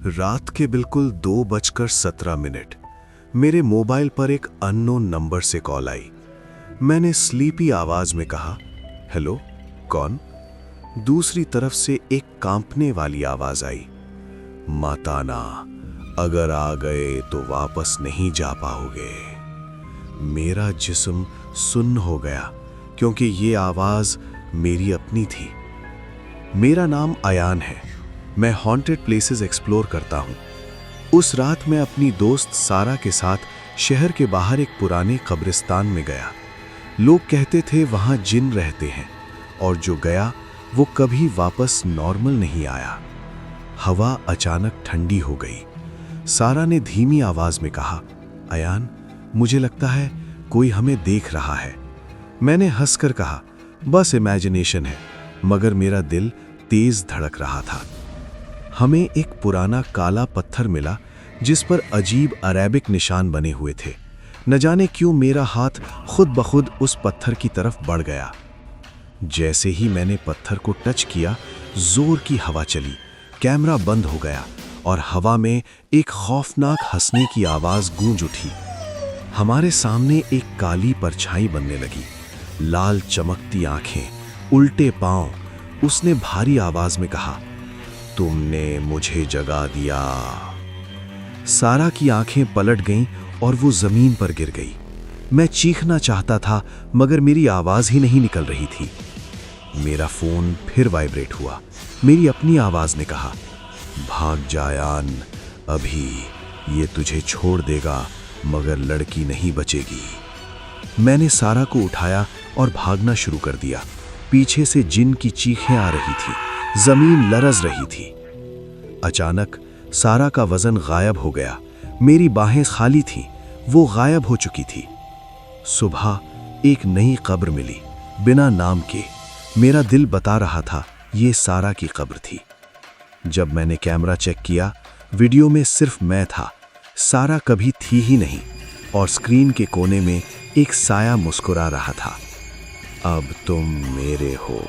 रात के बिल्कुल 2:17 मेरे मोबाइल पर एक अननोन नंबर से कॉल आई। मैंने स्लीपी आवाज में कहा, हेलो, कौन? दूसरी तरफ से एक कांपने वाली आवाज आई, माताना, अगर आ गए तो वापस नहीं जा पाओगे। मेरा जिस्म सुन्न हो गया क्योंकि ये आवाज मेरी अपनी थी। मेरा नाम अयान है। मैं हॉन्टेड प्लेसेस एक्सप्लोर करता हूँ। उस रात मैं अपनी दोस्त सारा के साथ शहर के बाहर एक पुराने कब्रिस्तान में गया। लोग कहते थे वहाँ जिन रहते हैं और जो गया वो कभी वापस नॉर्मल नहीं आया। हवा अचानक ठंडी हो गई। सारा ने धीमी आवाज में कहा, अयान, मुझे लगता है कोई हमें देख रहा है। मैंने हंसकर कहा, बस इमेजिनेशन है, मगर मेरा दिल तेज धड़क रहा था। हमें एक पुराना काला पत्थर मिला जिस पर अजीब अरेबिक निशान बने हुए थे। न जाने क्यों मेरा हाथ खुद ब खुद उस पत्थर की तरफ बढ़ गया। जैसे ही मैंने पत्थर को टच किया, जोर की हवा चली, कैमरा बंद हो गया और हवा में एक खौफनाक हंसने की आवाज गूंज उठी। हमारे सामने एक काली परछाई बनने लगी, लाल चमकती आंखें, उल्टे पांव। उसने भारी आवाज में कहा, तुमने मुझे जगा दिया। सारा की आंखें पलट गईं और वो जमीन पर गिर गई। मैं चीखना चाहता था मगर मेरी आवाज ही नहीं निकल रही थी। मेरा फोन फिर वाइब्रेट हुआ। मेरी अपनी आवाज ने कहा, भाग जा यान, अभी ये तुझे छोड़ देगा मगर लड़की नहीं बचेगी। मैंने सारा को उठाया और भागना शुरू कर दिया। पीछे से जिन की चीखें आ रही थी, जमीन लरज रही थी। अचानक सारा का वजन गायब हो गया। मेरी बाहें खाली थीं, वो गायब हो चुकी थी। सुबह एक नई कब्र मिली, बिना नाम के। मेरा दिल बता रहा था ये सारा की कब्र थी। जब मैंने कैमरा चेक किया, वीडियो में सिर्फ मैं था। सारा कभी थी ही नहीं और स्क्रीन के कोने में एक साया मुस्कुरा रहा था। अब तुम मेरे हो।